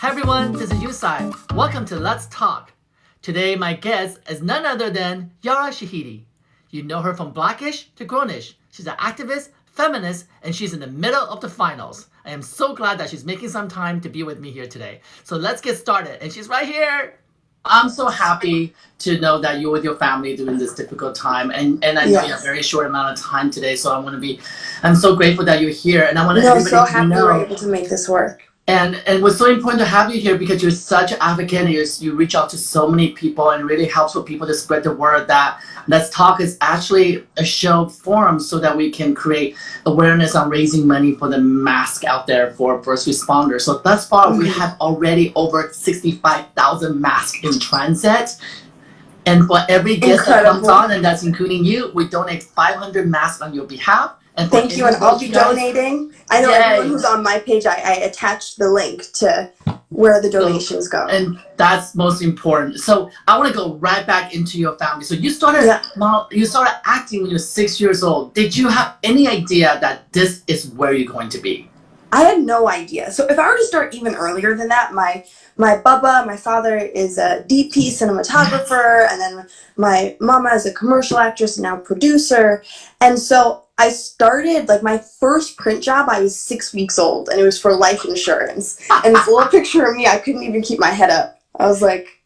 Hi everyone, this is Yu Tsai. Welcome to Let's Talk. Today my guest is none other than Yara Shahidi. You know her from Blackish to Grownish. She's an activist, feminist, and she's in the middle of the finals. I am so glad that she's making some time to be with me here today. So let's get started, and she's right here. I'm so happy to know that you're with your family during this difficult time, and I know you have a very short amount of time today, so I'm so grateful that you're here, and I want everybody so happy to know. we're able to make this work. And it was so important to have you here because you're such an advocate and you reach out to so many people and really helps for people to spread the word that Let's Talk is actually a show forum so that we can create awareness on raising money for the mask out there for first responders. So thus far, we have already over 65,000 masks in transit. And for every guest that comes on, and that's including you, we donate 500 masks on your behalf. And thank you, and I'll be donating. I know everyone who's on my page, I attached the link to where the donations go. And that's most important. So I want to go right back into your family. So you started acting when you were 6 years old. Did you have any idea that this is where you're going to be? I had no idea. So if I were to start even earlier than that, my baba, my father, is a DP cinematographer, and then my mama is a commercial actress and now producer. And so I started, like, my first print job, I was 6 weeks old, and it was for life insurance. And it's a little picture of me, I couldn't even keep my head up. I was like...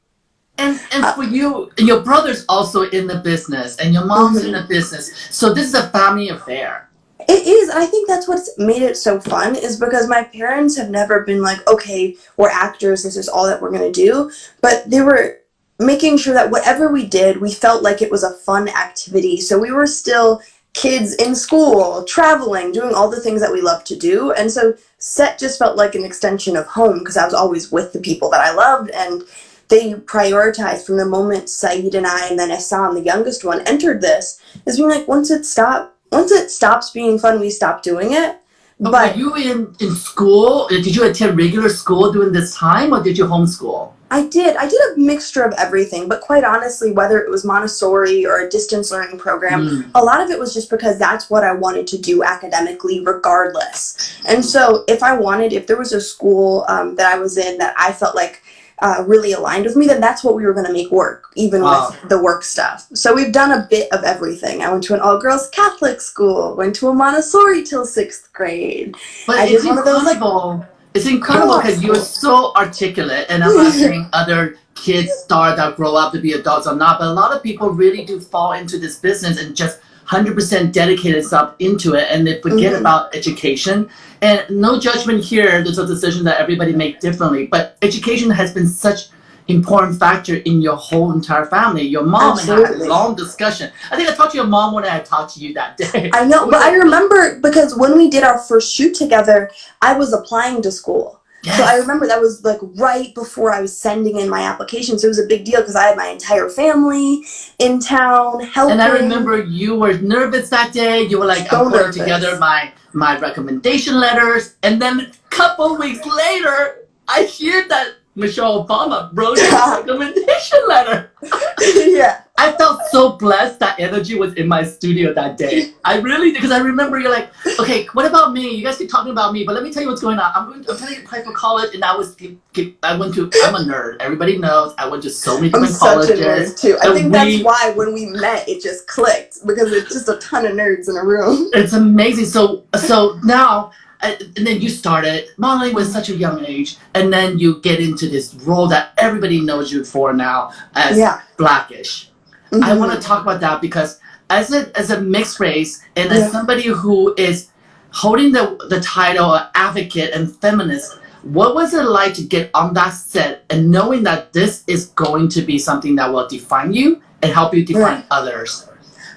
And for you, your brother's also in the business, and your mom's in the business. So this is a family affair. It is, and I think that's what's made it so fun, is because my parents have never been like, okay, we're actors, this is all that we're going to do, but they were making sure that whatever we did, we felt like it was a fun activity. So we were still kids in school, traveling, doing all the things that we love to do, and so set just felt like an extension of home, because I was always with the people that I loved, and they prioritized from the moment Saeed and I, and then Assam, the youngest one, entered this, is being like, once it stops being fun, we stop doing it. But were you in school? Did you attend regular school during this time, or did you homeschool? I did a mixture of everything, but quite honestly, whether it was Montessori or a distance learning program, a lot of it was just because that's what I wanted to do academically regardless. And so if there was a school that I was in that I felt like really aligned with me, then that's what we were going to make work, even with the work stuff. So we've done a bit of everything. I went to an all-girls Catholic school, went to a Montessori till 6th grade. But it's incredible. It's incredible because you're so articulate, and I'm not saying other kids start that grow up to be adults or not, but a lot of people really do fall into this business and just 100% dedicate themselves into it, and they forget about education. And no judgment here, there's a decision that everybody make differently, but education has been such important factor in your whole entire family. Your mom and I had a long discussion. I think I talked to your mom when I talked to you that day. I know, but I remember because when we did our first shoot together, I was applying to school. Yes. So I remember that was like right before I was sending in my application. So it was a big deal because I had my entire family in town helping. And I remember you were nervous that day. You were like, I'm putting together my recommendation letters. And then a couple weeks later, I hear that Michelle Obama wrote a recommendation letter. Yeah. I felt so blessed that energy was in my studio that day. I really did, because I remember you're like, okay, what about me? You guys keep talking about me, but let me tell you what's going on. I'm trying to apply for college, and I'm a nerd. Everybody knows I went to so many different colleges. I'm such a nerd too. I think that's why when we met, it just clicked, because it's just a ton of nerds in a room. It's amazing. So now, and then you started modeling with such a young age, and then you get into this role that everybody knows you for now as Blackish. I want to talk about that because as a mixed race and as somebody who is holding the title of advocate and feminist, what was it like to get on that set and knowing that this is going to be something that will define you and help you define others?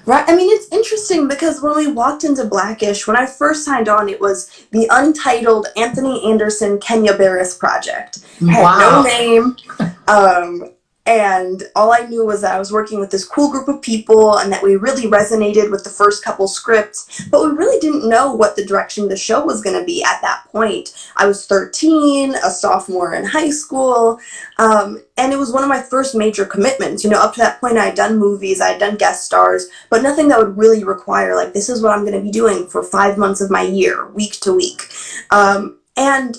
Right. I mean, it's interesting because when we walked into Blackish, when I first signed on, it was the untitled Anthony Anderson Kenya Barris project. It had no name. And all I knew was that I was working with this cool group of people and that we really resonated with the first couple scripts, but we really didn't know what the direction the show was going to be at that point. I was 13, a sophomore in high school, and it was one of my first major commitments. You know, up to that point I had done movies, I had done guest stars, but nothing that would really require, like, this is what I'm going to be doing for 5 months of my year, week to week. And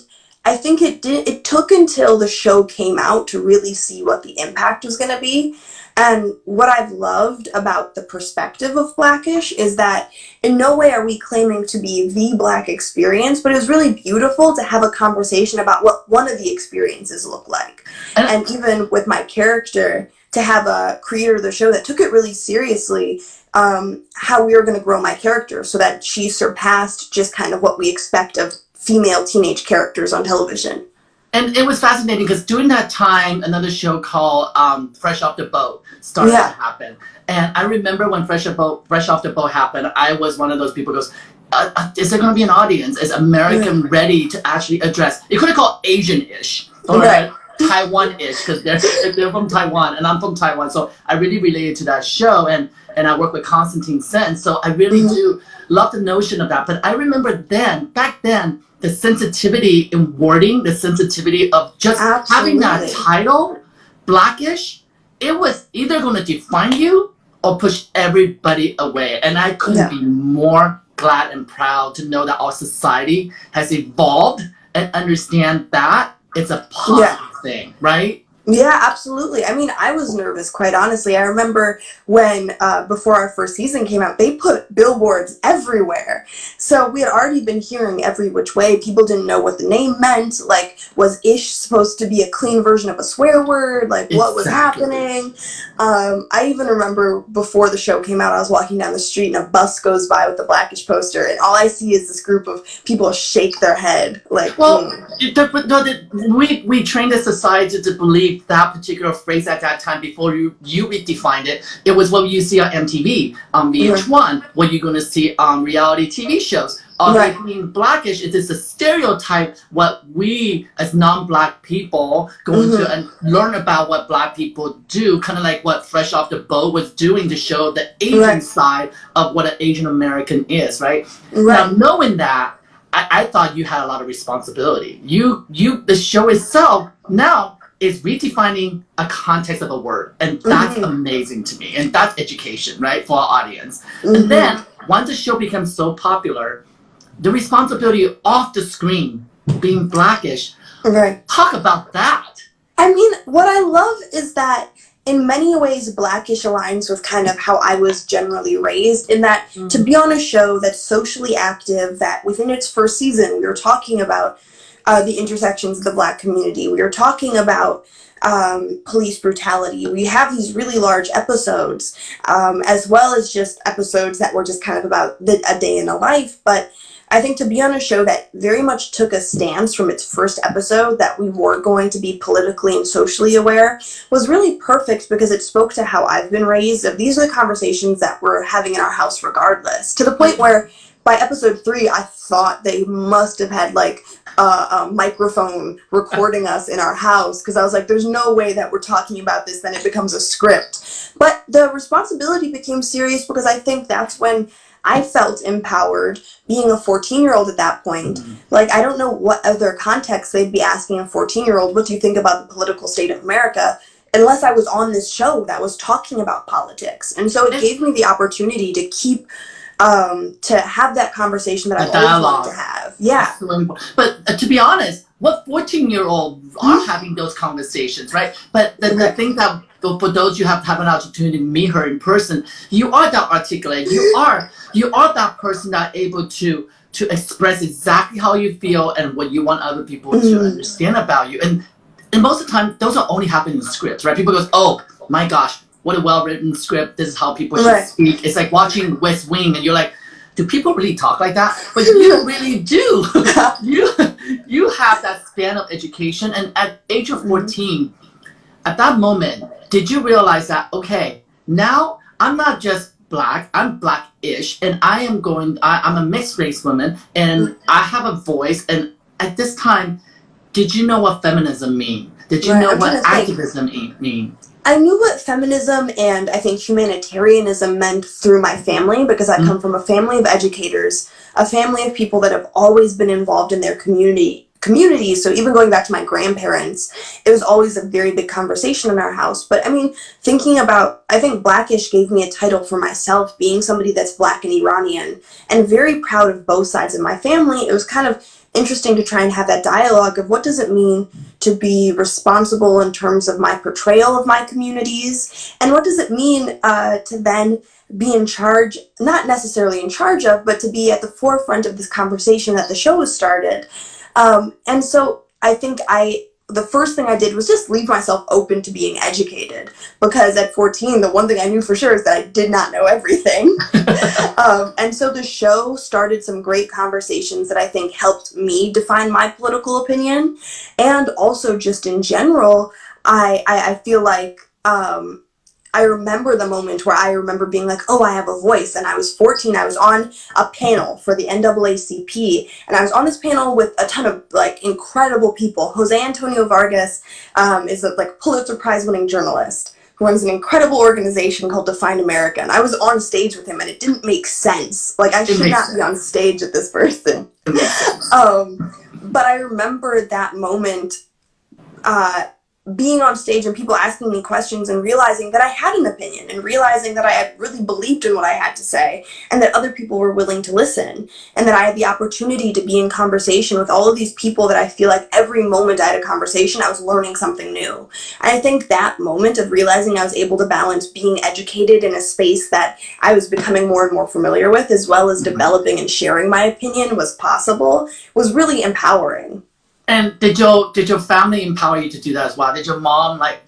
I think it took until the show came out to really see what the impact was going to be. And what I've loved about the perspective of Blackish is that in no way are we claiming to be the Black experience, but it was really beautiful to have a conversation about what one of the experiences look like. And even with my character, to have a creator of the show that took it really seriously, how we were going to grow my character so that she surpassed just kind of what we expect of female teenage characters on television. And it was fascinating because during that time, another show called Fresh Off the Boat started to happen. And I remember when Fresh Off the Boat happened, I was one of those people who goes, is there going to be an audience? Is American ready to actually address? You could have called Asian-ish or Taiwan-ish because they're from Taiwan and I'm from Taiwan. So I really related to that show. And I work with Constantine Sen. So I really do love the notion of that. But I remember back then, the sensitivity in wording, the sensitivity of just having that title, Blackish, it was either going to define you or push everybody away. And I couldn't be more glad and proud to know that our society has evolved and understand that it's a positive thing, right? Yeah, absolutely. I mean, I was nervous, quite honestly. I remember when, before our first season came out, they put billboards everywhere. So we had already been hearing every which way. People didn't know what the name meant. Like, was ish supposed to be a clean version of a swear word? Like, what was happening? I even remember before the show came out, I was walking down the street and a bus goes by with the Blackish poster, and all I see is this group of people shake their head. Like, we trained the society to believe that particular phrase at that time before you redefined it. It was what you see on MTV, on VH1, what you're going to see on reality TV shows. Being Blackish, it is a stereotype what we as non-Black people go into and learn about what Black people do, kind of like what Fresh Off the Boat was doing to show the Asian side of what an Asian American is, right? Now, knowing that, I thought you had a lot of responsibility. The show itself now is redefining a context of a word, and that's amazing to me, and that's education, right, for our audience. And then once the show becomes so popular, the responsibility off the screen being Blackish, talk about that. I mean, what I love is that in many ways Blackish aligns with kind of how I was generally raised, in that to be on a show that's socially active, that within its first season we were talking about the intersections of the Black community. We are talking about police brutality. We have these really large episodes, as well as just episodes that were just kind of about a day in the life. But I think to be on a show that very much took a stance from its first episode that we were going to be politically and socially aware was really perfect, because it spoke to how I've been raised. Of these are the conversations that we're having in our house regardless, to the point where by episode 3, I thought they must have had like a microphone recording us in our house, because I was like, there's no way that we're talking about this, then it becomes a script. But the responsibility became serious because I think that's when I felt empowered, being a 14-year-old at that point. Like, I don't know what other context they'd be asking a 14-year-old, what do you think about the political state of America, unless I was on this show that was talking about politics. And so it gave me the opportunity to keep to have that conversation that I've always wanted to have. Yeah. But to be honest, what 14-year-olds are having those conversations, right? But the thing that for those you have an opportunity to meet her in person, you are that articulate. You are that person that able to express exactly how you feel and what you want other people to understand about you. And most of the time, those are only happening in scripts, right? People goes, oh my gosh, what a well-written script. This is how people should speak. It's like watching West Wing and you're like, do people really talk like that? But you really do. You have that span of education. And at age of 14, at that moment, did you realize that, okay, now I'm not just Black, I'm Blackish, and I'm a mixed race woman, and I have a voice. And at this time, did you know what feminism means? Did you know what activism means? I knew what feminism and I think humanitarianism meant through my family, because I come from a family of educators, a family of people that have always been involved in their communities. So even going back to my grandparents, it was always a very big conversation in our house. But I mean, thinking about, I think Blackish gave me a title for myself, being somebody that's Black and Iranian, and very proud of both sides of my family. It was kind of interesting to try and have that dialogue of what does it mean to be responsible in terms of my portrayal of my communities, and what does it mean to then be in charge, not necessarily in charge of, but to be at the forefront of this conversation that the show has started. And so I think the first thing I did was just leave myself open to being educated, because at 14, the one thing I knew for sure is that I did not know everything. And so the show started some great conversations that I think helped me define my political opinion. And also just in general, I feel like I remember the moment where I remember being like, oh, I have a voice. And I was 14. I was on a panel for the NAACP. And I was on this panel with a ton of like incredible people. Jose Antonio Vargas is a like Pulitzer Prize winning journalist who runs an incredible organization called Define America. And I was on stage with him and it didn't make sense. Like I should not be on stage with this person. But I remember that moment being on stage and people asking me questions and realizing that I had an opinion and realizing that I had really believed in what I had to say and that other people were willing to listen and that I had the opportunity to be in conversation with all of these people that I feel like every moment I had a conversation, I was learning something new. And I think that moment of realizing I was able to balance being educated in a space that I was becoming more and more familiar with, as well as developing and sharing my opinion was possible, was really empowering. And did your family empower you to do that as well? Did your mom like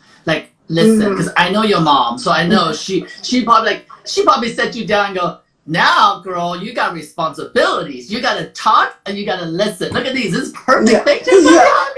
listen? Because I know your mom, so I know she probably set you down and go, now girl, you got responsibilities. You gotta talk and you gotta listen. Look at these. This is perfect pictures. Yeah, I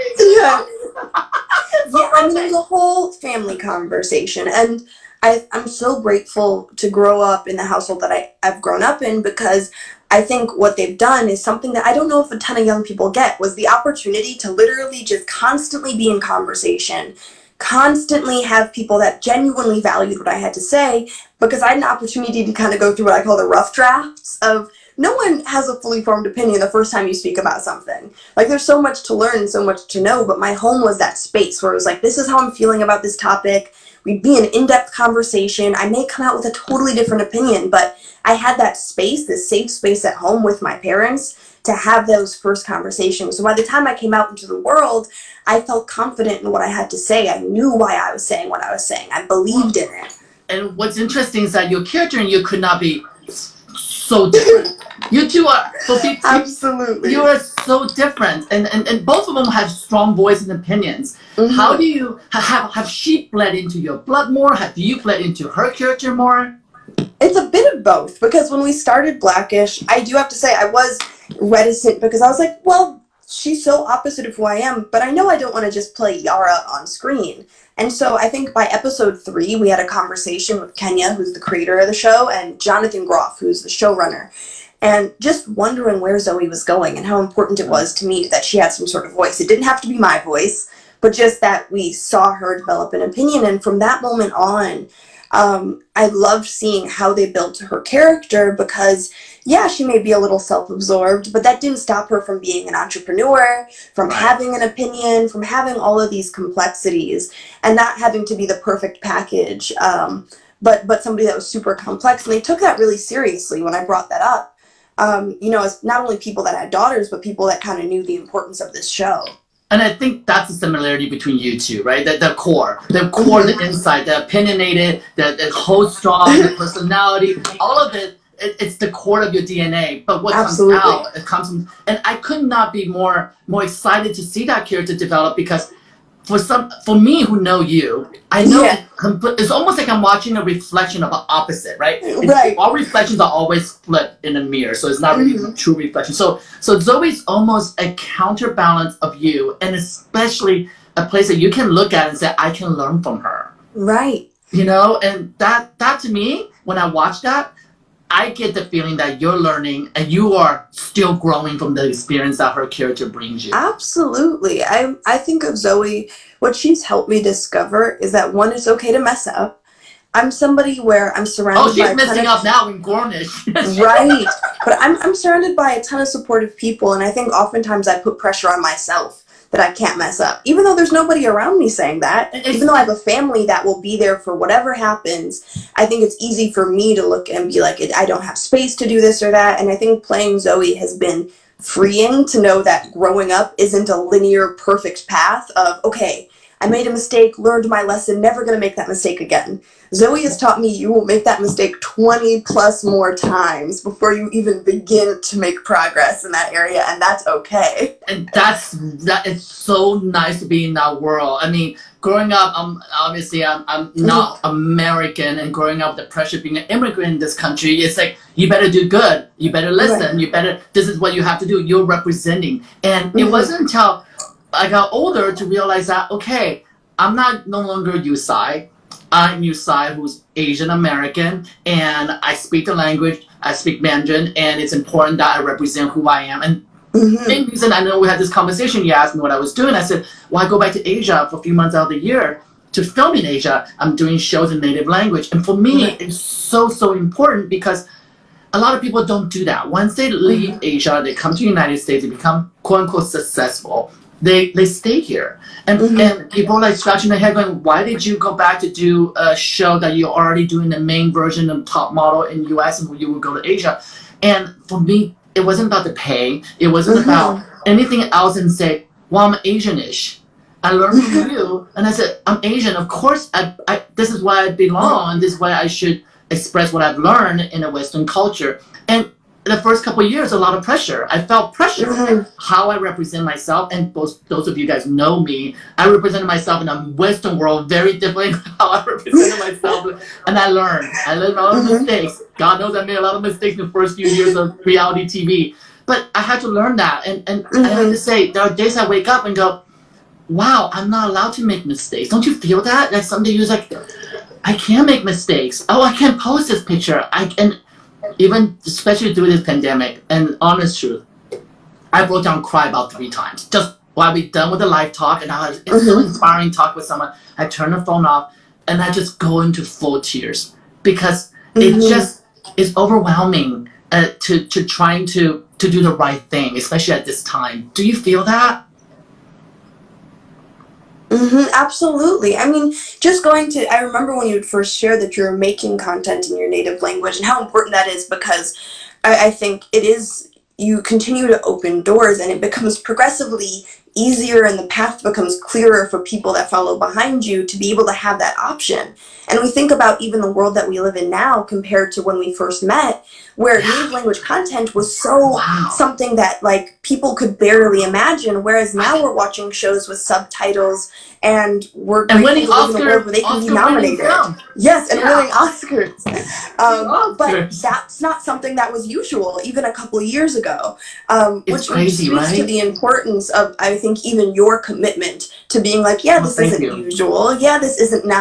mean, it was a whole family conversation, and I'm so grateful to grow up in the household that I've grown up in, because I think what they've done is something that I don't know if a ton of young people get, was the opportunity to literally just constantly be in conversation, constantly have people that genuinely valued what I had to say, because I had an opportunity to kind of go through what I call the rough drafts of no one has a fully formed opinion the first time you speak about something. Like there's so much to learn and so much to know, but my home was that space where it was like, this is how I'm feeling about this topic. We'd be in an in-depth conversation. I may come out with a totally different opinion, but I had that space, this safe space at home with my parents to have those first conversations. So by the time I came out into the world, I felt confident in what I had to say. I knew why I was saying what I was saying. I believed in it. And what's interesting is that your character and you could not be so different. You two are absolutely. You are so different, and both of them have strong voice and opinions. How do you have she bled into your blood more? Have you bled into her character more? It's a bit of both, because when we started Blackish, I do have to say I was reticent, because I was like, well, she's so opposite of who I am, but I know I don't want to just play Yara on screen. And so I think by episode 3, we had a conversation with Kenya, who's the creator of the show, and Jonathan Groff, who's the showrunner, and just wondering where Zoe was going and how important it was to me that she had some sort of voice. It didn't have to be my voice, but just that we saw her develop an opinion. And from that moment on, I loved seeing how they built her character, because yeah, she may be a little self-absorbed, but that didn't stop her from being an entrepreneur, from having an opinion, from having all of these complexities, and not having to be the perfect package, but somebody that was super complex. And they took that really seriously when I brought that up. As not only people that had daughters, but people that kind of knew the importance of this show. And I think that's the similarity between you two, right? The core, the insight, the opinionated, the whole strong, the personality, all of it. It's the core of your DNA. But what comes out, it comes from. And I could not be more excited to see that character develop, because for me who know you, I know it's almost like I'm watching a reflection of an opposite, right? All reflections are always flipped in a mirror, so it's not really a true reflection. So Zoe's almost a counterbalance of you, and especially a place that you can look at and say, I can learn from her. Right. And that to me, when I watch that, I get the feeling that you're learning and you are still growing from the experience that her character brings you. Absolutely. I think of Zoe, what she's helped me discover is that, one, it's okay to mess up. I'm somebody where I'm surrounded by... she's messing up now in Gornish. Right. But I'm surrounded by a ton of supportive people, and I think oftentimes I put pressure on myself that I can't mess up, even though there's nobody around me saying that. Even though I have a family that will be there for whatever happens, I think it's easy for me to look and be like, I don't have space to do this or that. And I think playing Zoe has been freeing to know that growing up isn't a linear, perfect path of, okay, I made a mistake, learned my lesson, never going to make that mistake again. Zoe has taught me you will make that mistake 20 plus more times before you even begin to make progress in that area, and that's okay. And it's so nice to be in that world. I mean, growing up, I'm not American, and growing up the pressure of being an immigrant in this country, it's like, you better do good, you better listen, this is what you have to do, you're representing. And it wasn't until I got older to realize that, okay, I'm no longer Yu Tsai. I'm Yu Tsai, who's Asian American, and I speak the language, I speak Mandarin, and it's important that I represent who I am. And the main reason, I know we had this conversation, you asked me what I was doing, I said, well, I go back to Asia for a few months out of the year to film in Asia. I'm doing shows in native language. And for me, it's so, so important because a lot of people don't do that. Once they leave Asia, they come to the United States, they become quote unquote successful. They stay here. And people like scratching their head going, why did you go back to do a show that you're already doing the main version of Top Model in US and you would go to Asia? And for me, it wasn't about the pay. It wasn't about anything else and say, well, I'm Asian-ish. I learned from you. And I said, I'm Asian. Of course, this is where I belong. This is where I should express what I've learned in a Western culture. And the first couple of years, a lot of pressure. I felt pressure how I represent myself, and those of you guys know me. I represented myself in a Western world very differently how I represented myself, and I learned a lot of mistakes. God knows I made a lot of mistakes in the first few years of reality TV, but I had to learn that, and I have to say, there are days I wake up and go, wow, I'm not allowed to make mistakes. Don't you feel that? Like some days you're like, I can't make mistakes. Oh, I can't post this picture. Even especially through this pandemic, and honest truth, I broke down and cried about 3 times. Just while we're done with the live talk, and it's so inspiring talk with someone, I turn the phone off and I just go into full tears because it just is overwhelming to trying to do the right thing, especially at this time. Do you feel that? Absolutely. I mean, I remember when you would first share that you're making content in your native language and how important that is, because I think you continue to open doors and it becomes progressively easier and the path becomes clearer for people that follow behind you to be able to have that option. And we think about even the world that we live in now compared to when we first met, where native language content was so something that like people could barely imagine, whereas now we're watching shows with subtitles and we're winning Oscars, in a world where they can be nominated. Yes, and winning Oscars. But that's not something that was usual even a couple of years ago. Which crazy, speaks to the importance of, I think, even your commitment to being like, this isn't usual. Yeah, this isn't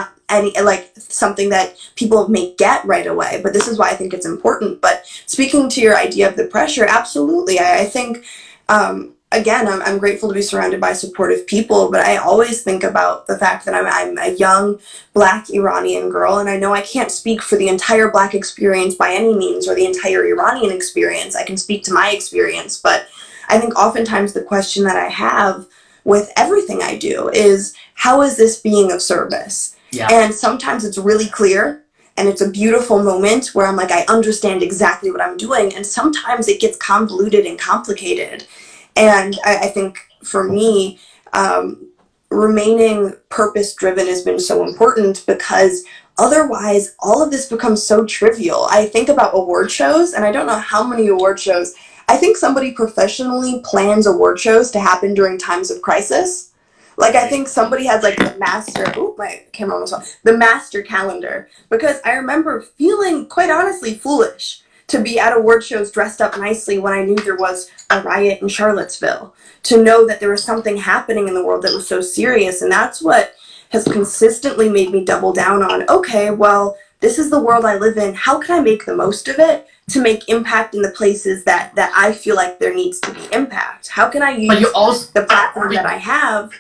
something that people may get right away, but this is why I think it's important. But speaking to your idea of the pressure, absolutely. I think, again, I'm grateful to be surrounded by supportive people, but I always think about the fact that I'm a young Black Iranian girl, and I know I can't speak for the entire Black experience by any means, or the entire Iranian experience. I can speak to my experience, but I think oftentimes the question that I have with everything I do is, how is this being of service? Yeah. And sometimes it's really clear and it's a beautiful moment where I'm like, I understand exactly what I'm doing. And sometimes it gets convoluted and complicated. And I think for me, remaining purpose-driven has been so important, because otherwise all of this becomes so trivial. I think about award shows, and I don't know how many award shows. I think somebody professionally plans award shows to happen during times of crisis. Like, I think somebody has like the master calendar, because I remember feeling quite honestly foolish to be at award shows dressed up nicely when I knew there was a riot in Charlottesville, to know that there was something happening in the world that was so serious. And that's what has consistently made me double down on, okay, well, this is the world I live in. How can I make the most of it to make impact in the places that I feel like there needs to be impact? How can I use the platform that I have?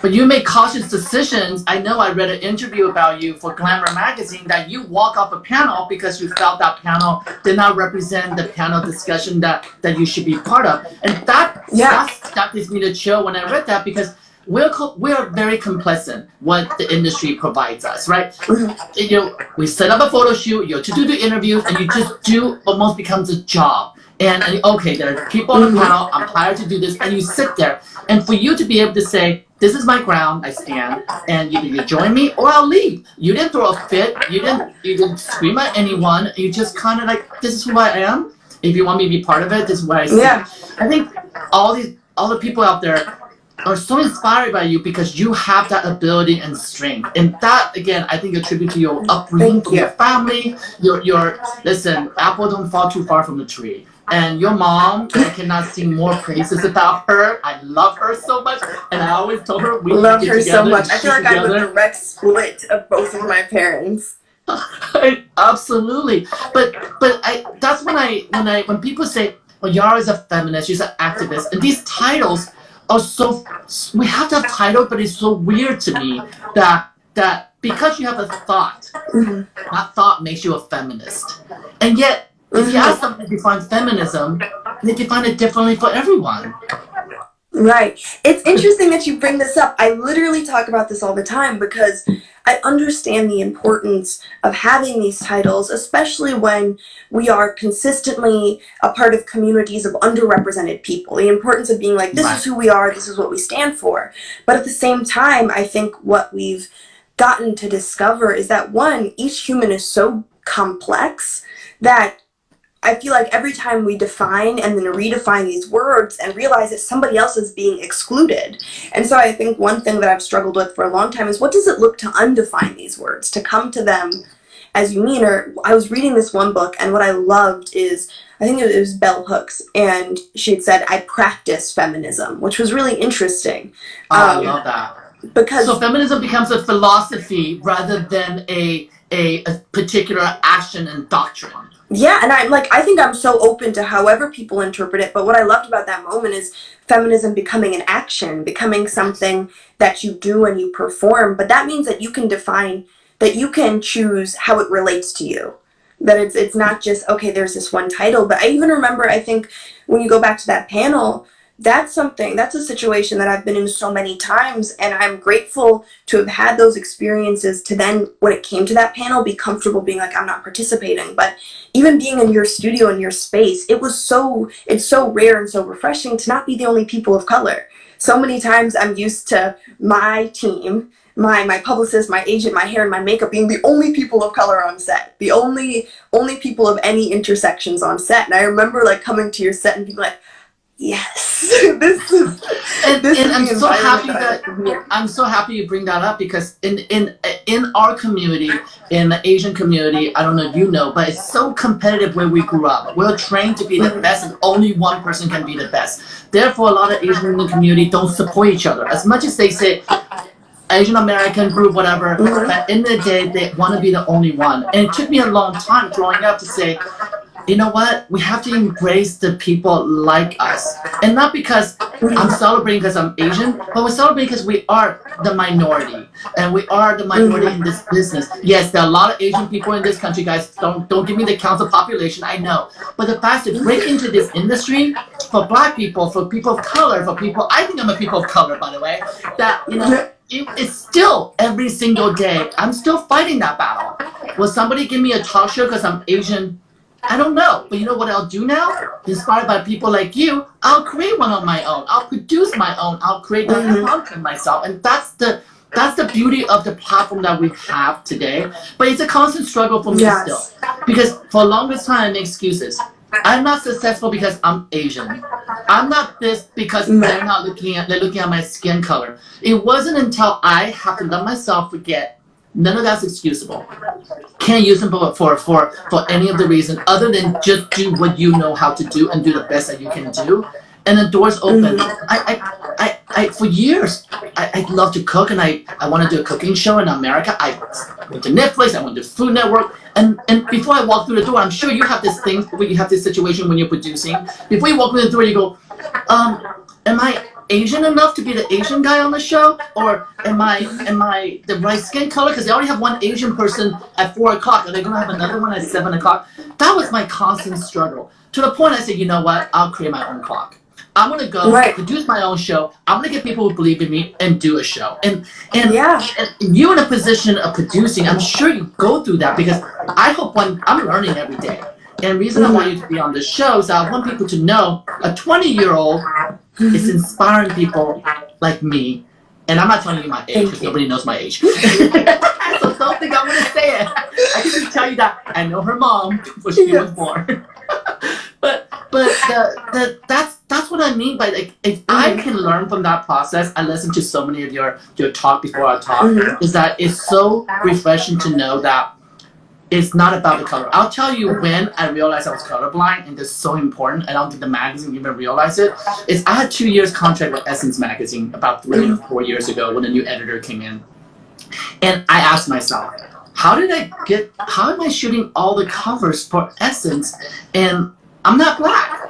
But you make cautious decisions. I know I read an interview about you for Glamour magazine that you walk off a panel because you felt that panel did not represent the panel discussion that you should be part of. And that gives me the chill when I read that, because we're very complacent what the industry provides us, right? We set up a photo shoot, to do the interviews, and you just do almost becomes a job. And okay, there are people on the panel, I'm hired to do this, and you sit there. And for you to be able to say, this is my ground, I stand, and either you join me or I'll leave. You didn't throw a fit, you didn't scream at anyone, you just kind of like, this is who I am. If you want me to be part of it, this is what I see. Yeah. I think all the people out there are so inspired by you because you have that ability and strength. And that, again, I think attribute to your upbringing, from your family, your listen, apple don't fall too far from the tree. And your mom, I cannot sing more praises about her. I love her so much. And I always told her we love her so much. I feel like I'm a direct split of both of my parents. Absolutely. But that's when people say, well, Yara is a feminist, she's an activist, and these titles are so, we have to have titles, but it's so weird to me that because you have a thought, that thought makes you a feminist. And yet, if you ask somebody to define feminism, they define it differently for everyone. Right. It's interesting that you bring this up. I literally talk about this all the time because I understand the importance of having these titles, especially when we are consistently a part of communities of underrepresented people. The importance of being like, this is who we are, this is what we stand for. But at the same time, I think what we've gotten to discover is that, one, each human is so complex that I feel like every time we define and then redefine these words and realize that somebody else is being excluded. And so I think one thing that I've struggled with for a long time is, what does it look to undefine these words, to come to them as you mean? Or I was reading this one book, and what I loved is, I think it was Bell Hooks, and she had said, I practice feminism, which was really interesting. I love that. Because so feminism becomes a philosophy rather than a particular action and doctrine. Yeah, and I think I'm so open to however people interpret it, but what I loved about that moment is feminism becoming an action, becoming something that you do and you perform, but that means that you can define, that you can choose how it relates to you. That it's not just, okay, there's this one title, but I even remember, I think, when you go back to that panel, that's a situation that I've been in so many times, and I'm grateful to have had those experiences to then, when it came to that panel, be comfortable being like, I'm not participating. But even being in your studio, in your space, it's so rare and so refreshing to not be the only people of color. So many times I'm used to my team, my publicist, my agent, my hair, and my makeup being the only people of color on set, the only people of any intersections on set. And I remember coming to your set and being like, yes, this is. And I'm so happy I'm so happy you bring that up, because in our community, in the Asian community, I don't know if you know, but it's so competitive where we grew up. We're trained to be the best, and only one person can be the best. Therefore, a lot of Asian in the community don't support each other as much as they say Asian American group, whatever. But at the end of the day, they want to be the only one. And it took me a long time growing up to say, you know what? We have to embrace the people like us. And not because I'm celebrating because I'm Asian, but we're celebrating because we are the minority. And we are the minority in this business. Yes, there are a lot of Asian people in this country, guys. Don't give me the count of population, I know. But the fact to break into this industry, for Black people, for people of color, for people, I think I'm a people of color, by the way, that, it's still every single day, I'm still fighting that battle. Will somebody give me a talk show because I'm Asian? I don't know, but you know what I'll do now? Inspired by people like you, I'll create one on my own. I'll produce my own. I'll create that content myself, and that's the beauty of the platform that we have today. But it's a constant struggle for me still, because for the longest time I make excuses. I'm not successful because I'm Asian. I'm not this because they're looking at my skin color. It wasn't until I have to let myself forget. None of that's excusable. Can't use them for any of the reason other than just do what you know how to do and do the best that you can do. And the doors open. I for years, I love to cook, and I want to do a cooking show in America. I went to Netflix, I went to Food Network, and before I walk through the door, I'm sure you have this thing where you have this situation when you're producing. Before you walk through the door, you go, am I Asian enough to be the Asian guy on the show, or am I the right skin color? Because they already have one Asian person at 4 o'clock. Are they going to have another one at 7 o'clock? That was my constant struggle. To the point I said, you know what? I'll create my own clock. I'm going to go produce my own show. I'm going to get people who believe in me and do a show. And you in a position of producing, I'm sure you go through that, because I hope I'm learning every day. And the reason I want you to be on the show is I want people to know a 20-year-old is inspiring people like me. And I'm not telling you my age because nobody knows my age. So don't think I'm going to say it. I can just tell you that I know her mom before she was born. but that's what I mean by like, if I can learn from that process. I listened to so many of your talk before our talk, is that it's so refreshing to know that it's not about the color. I'll tell you when I realized I was colorblind, and it's so important. I don't think the magazine even realized it. Is I had 2 years contract with Essence magazine about 3 or 4 years ago when a new editor came in, and I asked myself, how am I shooting all the covers for Essence, and I'm not black?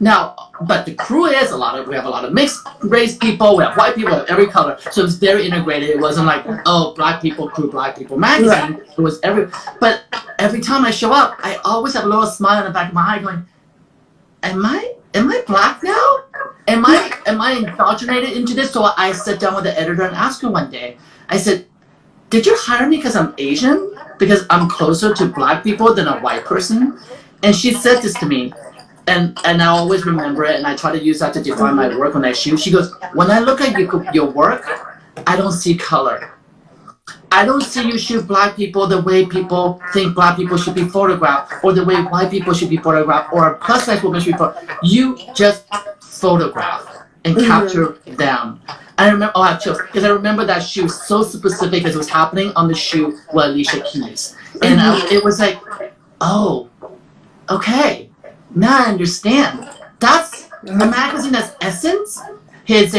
Now, but the crew is we have a lot of mixed race people, we have white people, we have every color. So it's very integrated. It wasn't like, oh, black people crew, black people magazine. Right. It was but every time I show up, I always have a little smile in the back of my eye going, am I black now? Am I indoctrinated into this? So I sat down with the editor and asked her one day, I said, did you hire me because I'm Asian? Because I'm closer to black people than a white person? And she said this to me. And I always remember it, and I try to use that to define my work when I shoot. She goes, when I look at your work, I don't see color. I don't see you shoot black people the way people think black people should be photographed, or the way white people should be photographed, or plus size women should be photographed. You just photograph and capture them. I remember, I have chills, because I remember that shoot was so specific as it was happening on the shoot with Alicia Keys. And it was like, oh, okay. Now I understand. That's a magazine that's Essence. It's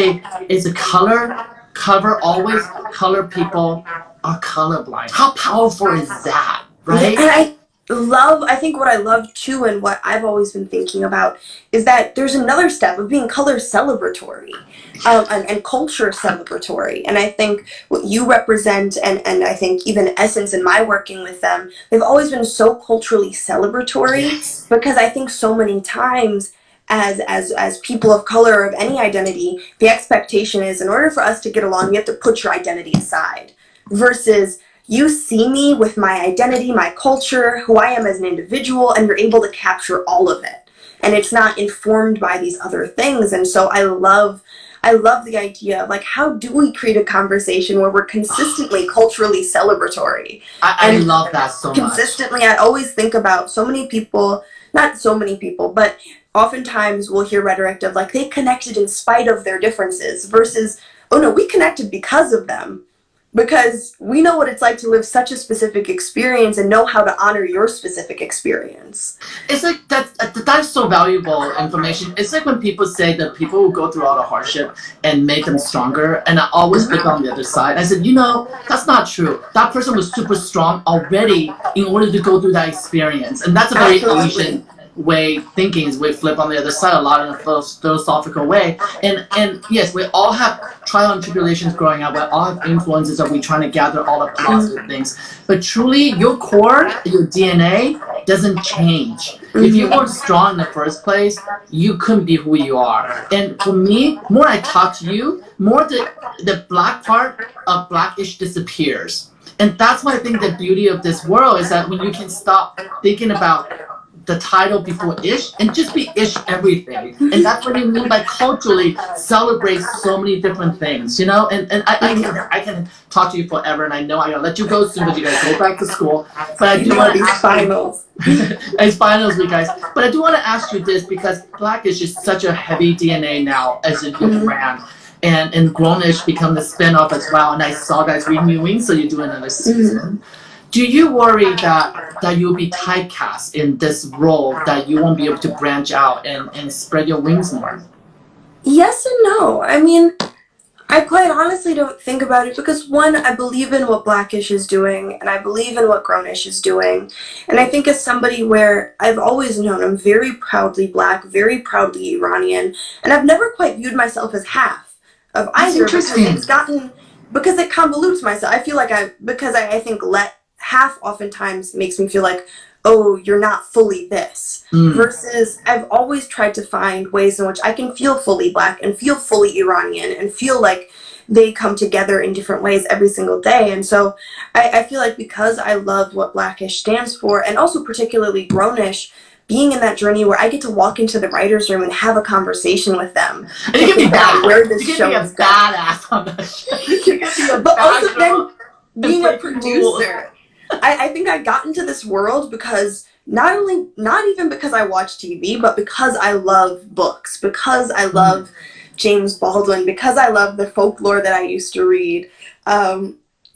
a color cover. Always color people are colorblind. How powerful is that, right? And I think what I love too, and what I've always been thinking about, is that there's another step of being color celebratory, and culture celebratory. And I think what you represent, and I think even Essence and my working with them, they've always been so culturally celebratory. Yes. Because I think so many times as people of color, of any identity, the expectation is in order for us to get along, you have to put your identity aside, versus you see me with my identity, my culture, who I am as an individual, and you're able to capture all of it. And it's not informed by these other things. And so I love the idea of like, how do we create a conversation where we're consistently culturally celebratory? I love that so much. Consistently, I always think about so many people, not so many people, but oftentimes we'll hear rhetoric of like, they connected in spite of their differences, versus, oh no, we connected because of them. Because we know what it's like to live such a specific experience and know how to honor your specific experience. It's like that's so valuable information. It's like when people say that people will go through all the hardship and make them stronger, and I always pick on the other side. I said, that's not true. That person was super strong already in order to go through that experience, and that's a very Asian way thinking, is we flip on the other side a lot in a philosophical way. And yes, we all have trial and tribulations growing up. We all have influences that we're trying to gather all the positive things. But truly, your core, your DNA doesn't change. If you weren't strong in the first place, you couldn't be who you are. And for me, more I talk to you, more the black part of Blackish disappears. And that's why I think the beauty of this world is that when you can stop thinking about the title before ish and just be ish everything. And that's what you mean by culturally celebrate so many different things, and I can talk to you forever, and I know I gotta let you go soon because you gotta go back to school. But I do want to ask finals. It's finals week, guys. But I do want to ask you this, because Blackish is such a heavy DNA now as a new brand. And Grownish become the spinoff as well, and I saw guys renewing, so you're doing another season. Do you worry that you'll be typecast in this role, that you won't be able to branch out and spread your wings more? Yes and no. I mean, I quite honestly don't think about it, because one, I believe in what Blackish is doing, and I believe in what Grownish is doing. And I think as somebody where I've always known I'm very proudly black, very proudly Iranian, and I've never quite viewed myself as half of either. Because it convolutes myself. I feel like I think half oftentimes makes me feel like, oh, you're not fully this. Versus I've always tried to find ways in which I can feel fully black and feel fully Iranian and feel like they come together in different ways every single day. And so I feel like because I love what Blackish stands for, and also particularly Grownish, being in that journey where I get to walk into the writer's room and have a conversation with them. And you can be bad. Where this you show can be is a going. badass on the show. You can be a But bad also girl then being a and break producer, I think I got into this world because not even because I watch TV, but because I love books, because I love James Baldwin, because I love the folklore that I used to read.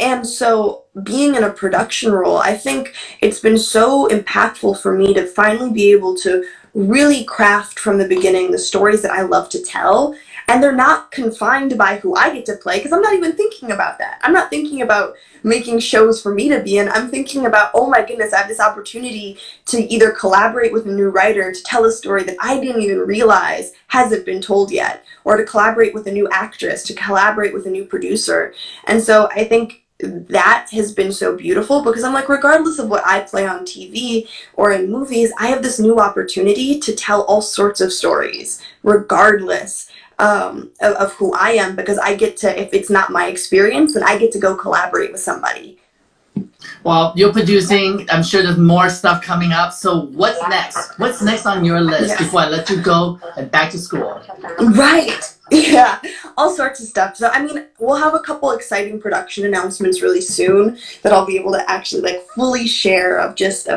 And so being in a production role, I think it's been so impactful for me to finally be able to really craft from the beginning the stories that I love to tell. And they're not confined by who I get to play, because I'm not even thinking about that. I'm not thinking about making shows for me to be in. I'm thinking about, oh my goodness, I have this opportunity to either collaborate with a new writer to tell a story that I didn't even realize hasn't been told yet, or to collaborate with a new actress, to collaborate with a new producer. And so I think that has been so beautiful, because I'm like, regardless of what I play on TV or in movies, I have this new opportunity to tell all sorts of stories, regardless of who I am, because I get to, if it's not my experience, then I get to go collaborate with somebody. Well, you're producing. I'm sure there's more stuff coming up. So what's next? What's next on your list before I let you go and back to school? Right. Yeah, all sorts of stuff. So, I mean, we'll have a couple exciting production announcements really soon that I'll be able to actually like fully share of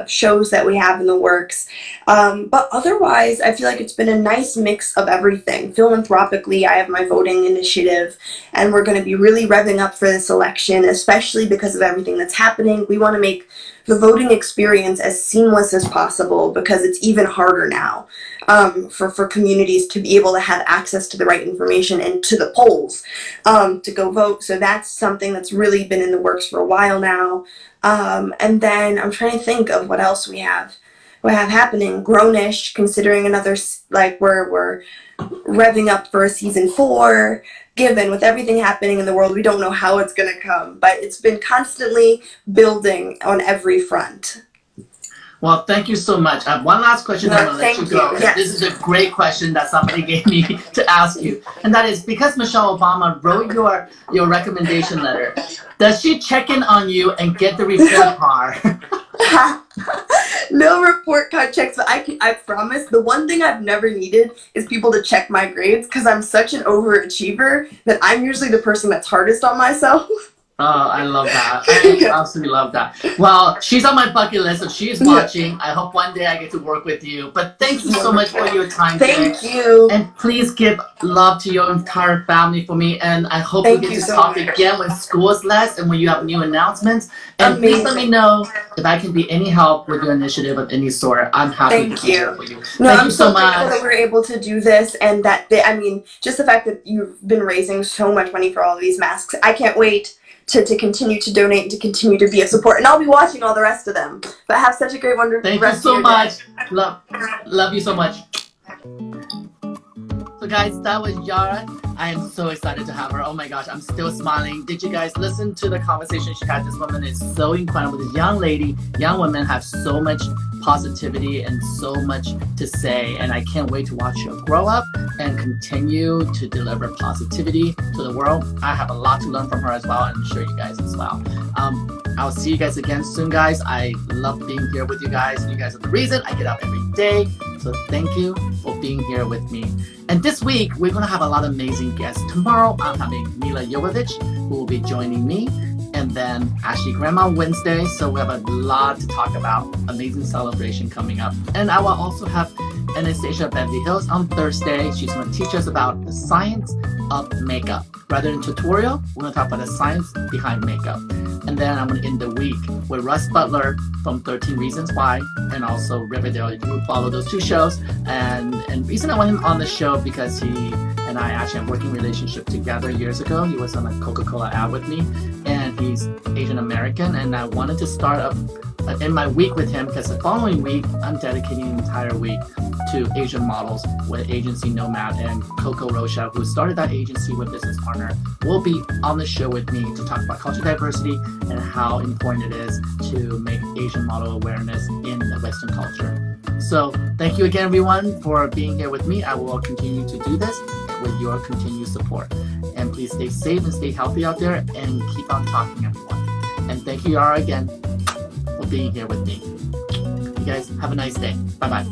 shows that we have in the works. But otherwise, I feel like it's been a nice mix of everything. Philanthropically, I have my voting initiative, and we're going to be really revving up for this election, especially because of everything that's happening. We want to make the voting experience as seamless as possible, because it's even harder now for communities to be able to have access to the right information and to the polls to go vote. So that's something that's really been in the works for a while now. And then I'm trying to think of what else we have happening. Grownish, considering another, like we're revving up for a season 4. Given with everything happening in the world, we don't know how it's going to come, but it's been constantly building on every front. Well, thank you so much. I have one last question, then I'm going to let you go. Yes. This is a great question that somebody gave me to ask you. And that is, because Michelle Obama wrote your recommendation letter, does she check in on you and get the report card? No report card checks, but I promise the one thing I've never needed is people to check my grades, because I'm such an overachiever that I'm usually the person that's hardest on myself. Oh, I love that. I absolutely love that. Well, she's on my bucket list, so she's watching. I hope one day I get to work with you. But thank you so much for your time today. Thank you. And please give love to your entire family for me. And I hope we get to talk again when school is less and when you have new announcements. And please let me know if I can be any help with your initiative of any sort. I'm happy to be here for you. No, Thank I'm you so much. grateful that we're able to do this, and that just the fact that you've been raising so much money for all of these masks. I can't wait to continue to donate and to continue to be a support. And I'll be watching all the rest of them. But have such a great, wonderful rest of your day. Thank you so much. Love you so much. So guys, that was Yara. I am so excited to have her. Oh my gosh, I'm still smiling. Did you guys listen to the conversation she had? This woman is so incredible. This young women have so much positivity and so much to say, and I can't wait to watch her grow up and continue to deliver positivity to the world. I have a lot to learn from her as well, and I'm sure you guys as well. I'll see you guys again soon, guys. I love being here with you guys. You guys are the reason I get up every day. So thank you for being here with me. And this week, we're going to have a lot of amazing guests. Tomorrow, I'm having Mila Jovovich, who will be joining me. And then Ashley Grandma Wednesday. So we have a lot to talk about. Amazing celebration coming up. And I will also have Anastasia Beverly Hills on Thursday. She's going to teach us about the science of makeup. Rather than tutorial, we're going to talk about the science behind makeup. And then I'm going to end the week with Russ Butler from 13 Reasons Why, and also Riverdale. You can follow those two shows. And reason I want him on the show because he and I actually had a working relationship together years ago. He was on a Coca-Cola ad with me, and he's Asian American. And I wanted to start up in my week with him because the following week, I'm dedicating the entire week to Asian models with Agency Nomad, and Coco Rocha, who started that agency with business partner, will be on the show with me to talk about cultural diversity and how important it is to make Asian model awareness in the Western culture. So thank you again, everyone, for being here with me. I will continue to do this with your continued support. And please stay safe and stay healthy out there, and keep on talking, everyone. And thank you, Yara, again, for being here with me. You guys have a nice day. Bye-bye.